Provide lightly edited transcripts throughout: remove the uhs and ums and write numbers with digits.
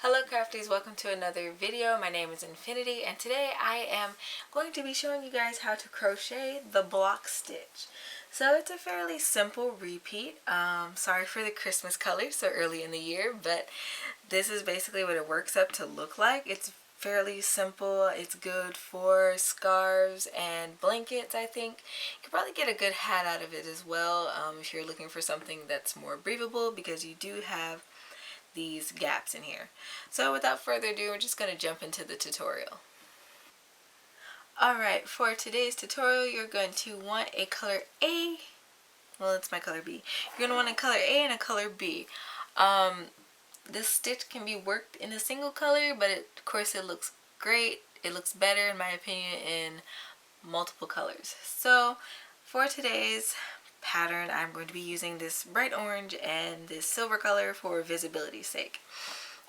Hello crafties, welcome to another video. My name is Infiniti and today I am going to be showing you guys how to crochet the block stitch. So it's a fairly simple repeat. Sorry for the Christmas colors so early in the year, but this is basically what it works up to look like. It's fairly simple. It's good for scarves and blankets, I think. You could probably get a good hat out of it as well if you're looking for something that's more breathable, because you do have these gaps in here. So without further ado, we're just going to jump into the tutorial. Alright, for today's tutorial, you're going to want a color A. Well, it's my color B. You're going to want a color A and a color B. This stitch can be worked in a single color, but of course it looks great. It looks better, in my opinion, in multiple colors. So for today's pattern, I'm going to be using this bright orange and this silver color for visibility's sake.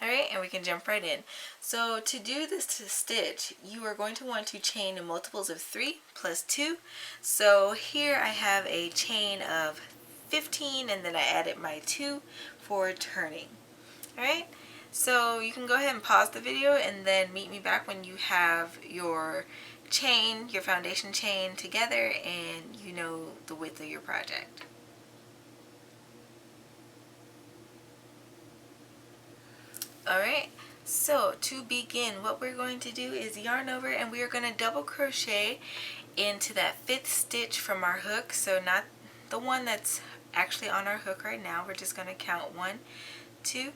Alright, and we can jump right in. So to do this stitch, you are going to want to chain in multiples of 3 plus 2. So here I have a chain of 15 and then I added my 2 for turning. Alright, so you can go ahead and pause the video and then meet me back when you have your chain, your foundation chain together and you know the width of your project. Alright, so to begin, what we're going to do is yarn over and we are going to double crochet into that 5th stitch from our hook. So not the one that's actually on our hook right now. We're just going to count 1, 2,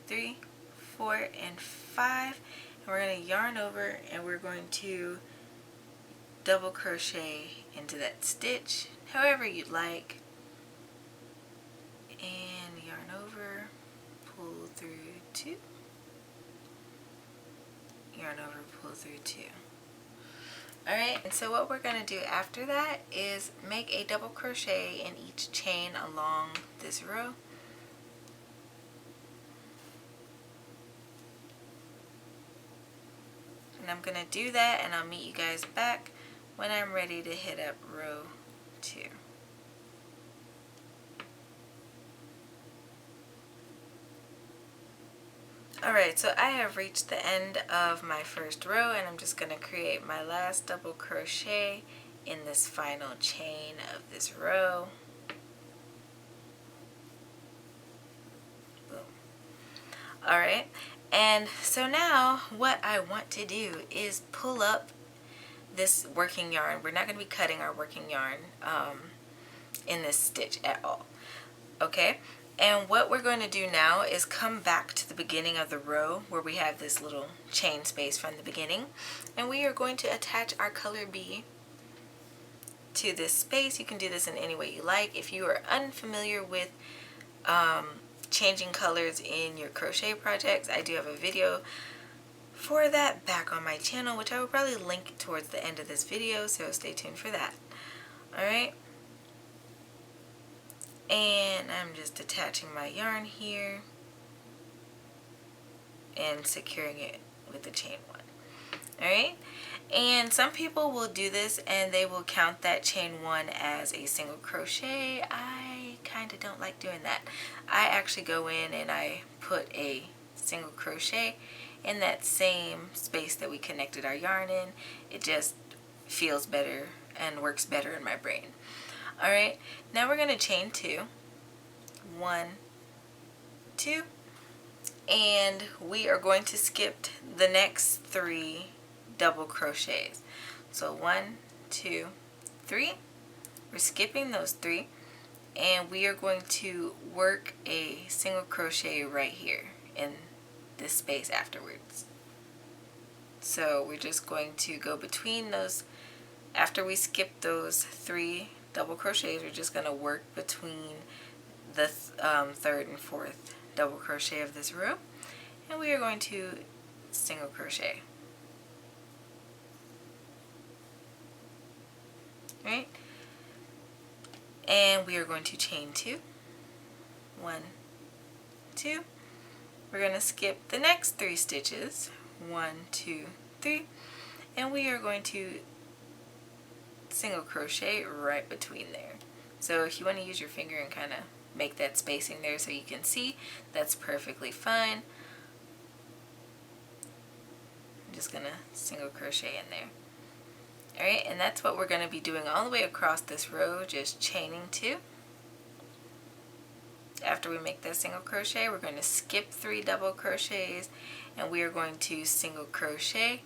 3, 4, and 5. And we're going to yarn over and we're going to double crochet into that stitch however you'd like, and yarn over, pull through 2, yarn over, pull through 2. Alright, and so what we're going to do after that is make a double crochet in each chain along this row. And I'm going to do that and I'll meet you guys back when I'm ready to hit up row 2. Alright, so I have reached the end of my first row and I'm just going to create my last double crochet in this final chain of this row. Boom. Alright, and so now what I want to do is pull up this working yarn. We're not going to be cutting our working yarn in this stitch at all. Okay, and what we're going to do now is come back to the beginning of the row where we have this little chain space from the beginning, and we are going to attach our color B to this space. You can do this in any way you like. If you are unfamiliar with changing colors in your crochet projects, I do have a video for that back on my channel, which I will probably link towards the end of this video, so stay tuned for that. Alright, and I'm just attaching my yarn here and securing it with the chain 1. Alright, and some people will do this and they will count that chain 1 as a single crochet. I kind of don't like doing that. I actually go in and I put a single crochet in that same space that we connected our yarn in. It just feels better and works better in my brain. Alright, now we're going to chain 2. 1, 2, and we are going to skip the next 3 double crochets. So 1, 2, 3. We're skipping those 3 and we are going to work a single crochet right here in this space afterwards. So we're just going to go between those. After we skip those 3 double crochets, we're just going to work between the 3rd and 4th double crochet of this row, and we are going to single crochet. Right? And we are going to chain 2. 1, 2. We're going to skip the next 3 stitches, 1, 2, 3, and we are going to single crochet right between there. So if you want to use your finger and kind of make that spacing there so you can see, that's perfectly fine. I'm just gonna single crochet in there. Alright, and that's what we're going to be doing all the way across this row, just chaining 2. After we make that single crochet, we're going to skip 3 double crochets, and we are going to single crochet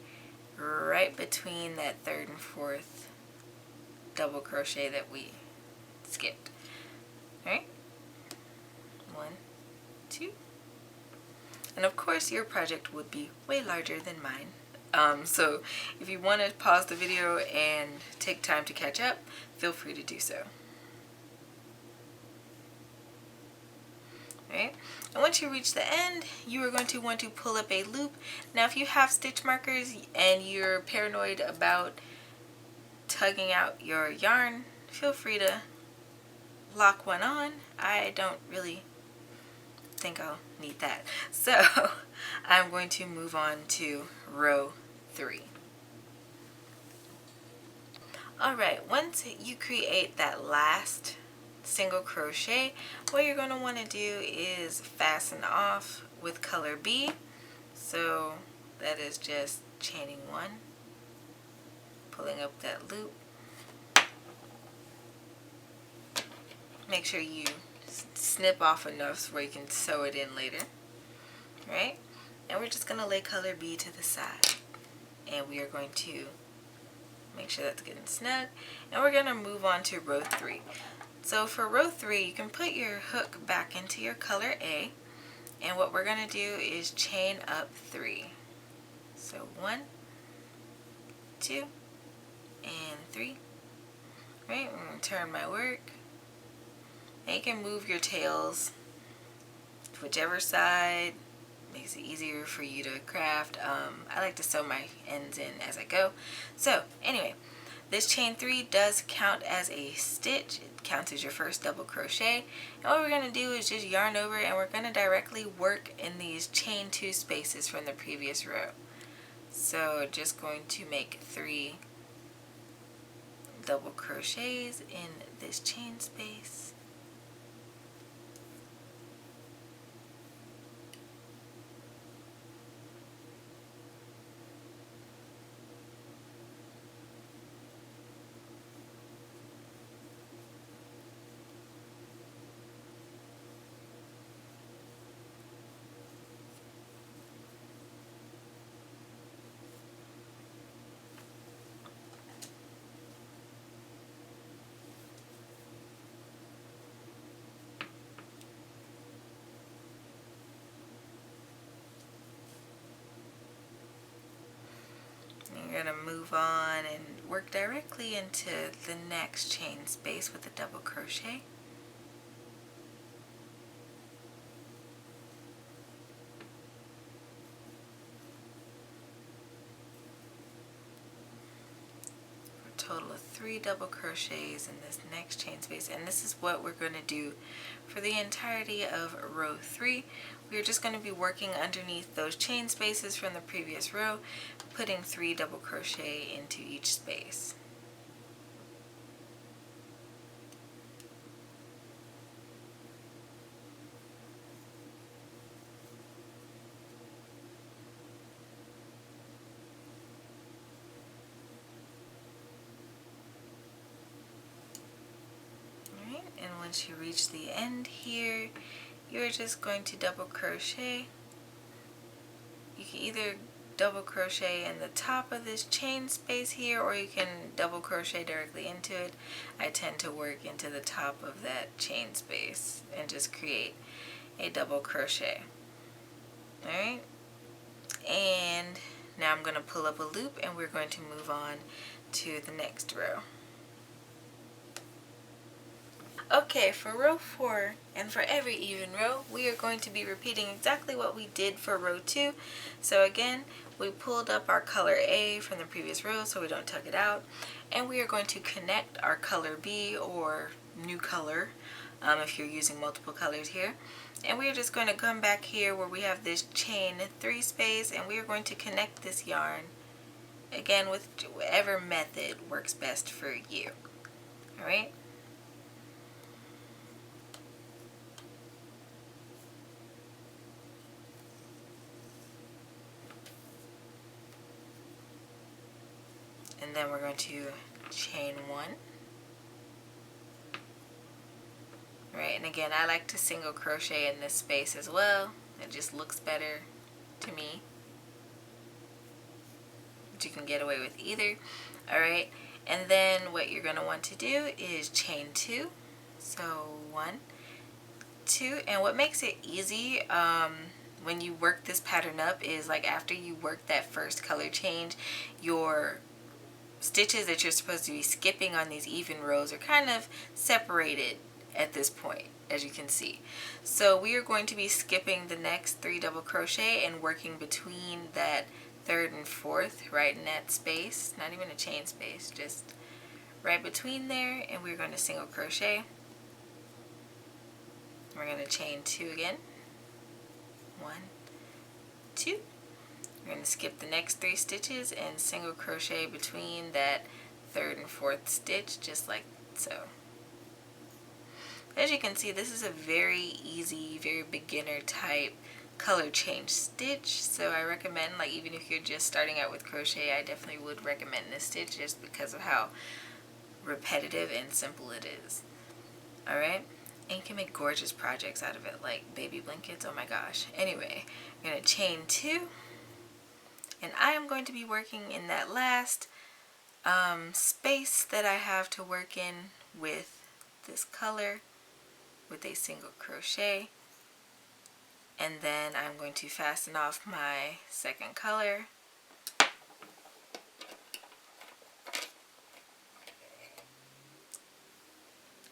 right between that 3rd and 4th double crochet that we skipped. Alright, 1, 2, and of course your project would be way larger than mine. So if you want to pause the video and take time to catch up, feel free to do so. Alright, and once you reach the end, you are going to want to pull up a loop. Now if you have stitch markers and you're paranoid about tugging out your yarn, feel free to lock one on. I don't really think I'll need that. So I'm going to move on to row 3. Alright, once you create that last single crochet, what you're going to want to do is fasten off with color B. So that is just chaining 1, pulling up that loop. Make sure you snip off enough where you can sew it in later. Right? And we're just going to lay color B to the side. And we are going to make sure that's getting snug. And we're going to move on to row 3. So for row 3, you can put your hook back into your color A. And what we're going to do is chain up 3. So 1, 2, and 3. Right? I'm going to turn my work. And you can move your tails to whichever side makes it easier for you to craft. I like to sew my ends in as I go. So anyway, this chain 3 does count as a stitch. It counts as your first double crochet. And what we're going to do is just yarn over, and we're going to directly work in these chain 2 spaces from the previous row. So just going to make 3 double crochets in this chain space. You're going to move on and work directly into the next chain space with a double crochet. For a total of 3 double crochets in this next chain space, and this is what we're going to do for the entirety of row 3. We're just going to be working underneath those chain spaces from the previous row, putting 3 double crochet into each space. Alright, and once you reach the end here, you're just going to double crochet. You can either double crochet in the top of this chain space here, or you can double crochet directly into it. I tend to work into the top of that chain space and just create a double crochet. Alright, and now I'm going to pull up a loop, and we're going to move on to the next row. Okay, for row 4 and for every even row, we are going to be repeating exactly what we did for row 2. So again, we pulled up our color A from the previous row so we don't tug it out, and we are going to connect our color B, or new color if you're using multiple colors here. And we are just going to come back here where we have this chain 3 space, and we are going to connect this yarn again with whatever method works best for you. Alright? and then we're going to chain 1. Right, and again, I like to single crochet in this space as well. It just looks better to me, but you can get away with either. All right, and then what you're going to want to do is chain 2. So 1, 2, and what makes it easy when you work this pattern up is like after you work that first color change, your stitches that you're supposed to be skipping on these even rows are kind of separated at this point, as you can see. So we are going to be skipping the next 3 double crochet and working between that 3rd and 4th, right in that space, not even a chain space, just right between there, and we're going to single crochet. We're going to chain 2 again. 1, 2. We're going to skip the next 3 stitches and single crochet between that 3rd and 4th stitch, just like so. As you can see, this is a very easy, very beginner type color change stitch. So I recommend, like, even if you're just starting out with crochet, I definitely would recommend this stitch just because of how repetitive and simple it is. Alright, and you can make gorgeous projects out of it, like baby blankets. Oh my gosh. Anyway, I'm going to chain 2, and I am going to be working in that last space that I have to work in with this color with a single crochet, and then I'm going to fasten off my second color.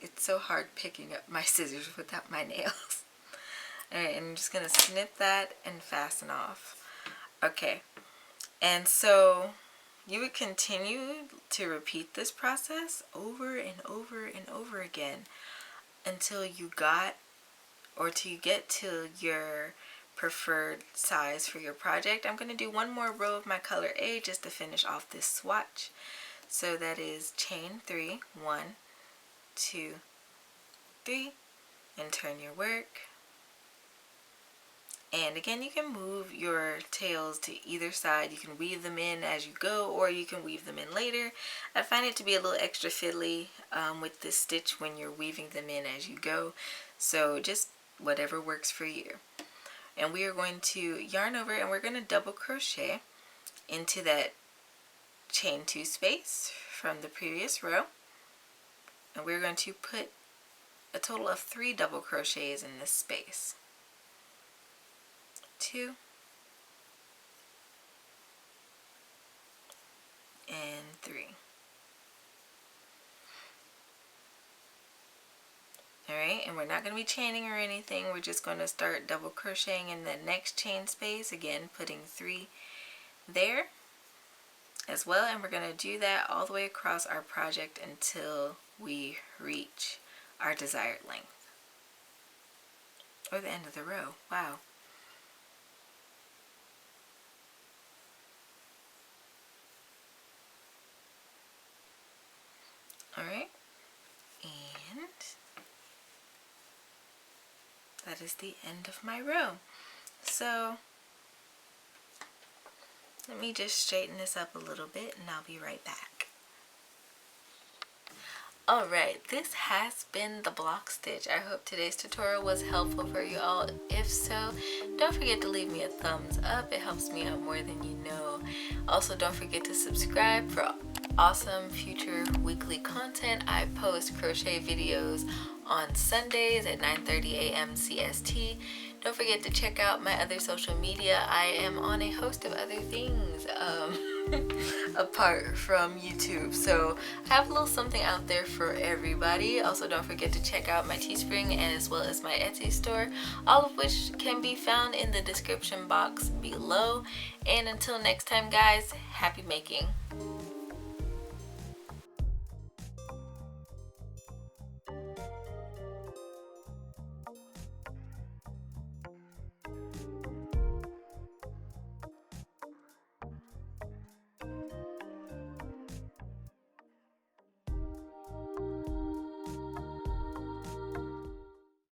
It's so hard picking up my scissors without my nails. Alright, and I'm just going to snip that and fasten off. Okay, and so you would continue to repeat this process over and over and over again until you got, or till you get to your preferred size for your project. I'm going to do one more row of my color A just to finish off this swatch. So that is chain 3, 1, 2, 3, and turn your work. And again, you can move your tails to either side. You can weave them in as you go, or you can weave them in later. I find it to be a little extra fiddly with this stitch when you're weaving them in as you go. So just whatever works for you. And we are going to yarn over, and we're going to double crochet into that chain 2 space from the previous row. And we're going to put a total of 3 double crochets in this space. 2 and 3. Alright, and we're not going to be chaining or anything. We're just going to start double crocheting in the next chain space. Again, putting 3 there as well. And we're going to do that all the way across our project until we reach our desired length. Or the end of the row. Wow. Alright, and that is the end of my row. So let me just straighten this up a little bit and I'll be right back. Alright, this has been the block stitch. I hope today's tutorial was helpful for you all. If so, don't forget to leave me a thumbs up. It helps me out more than you know. Also, don't forget to subscribe for awesome future weekly content. I post crochet videos on Sundays at 9:30 a.m. CST. Don't forget to check out my other social media. I am on a host of other things apart from YouTube. So I have a little something out there for everybody. Also, don't forget to check out my Teespring and as well as my Etsy store, all of which can be found in the description box below. And until next time, guys, happy making.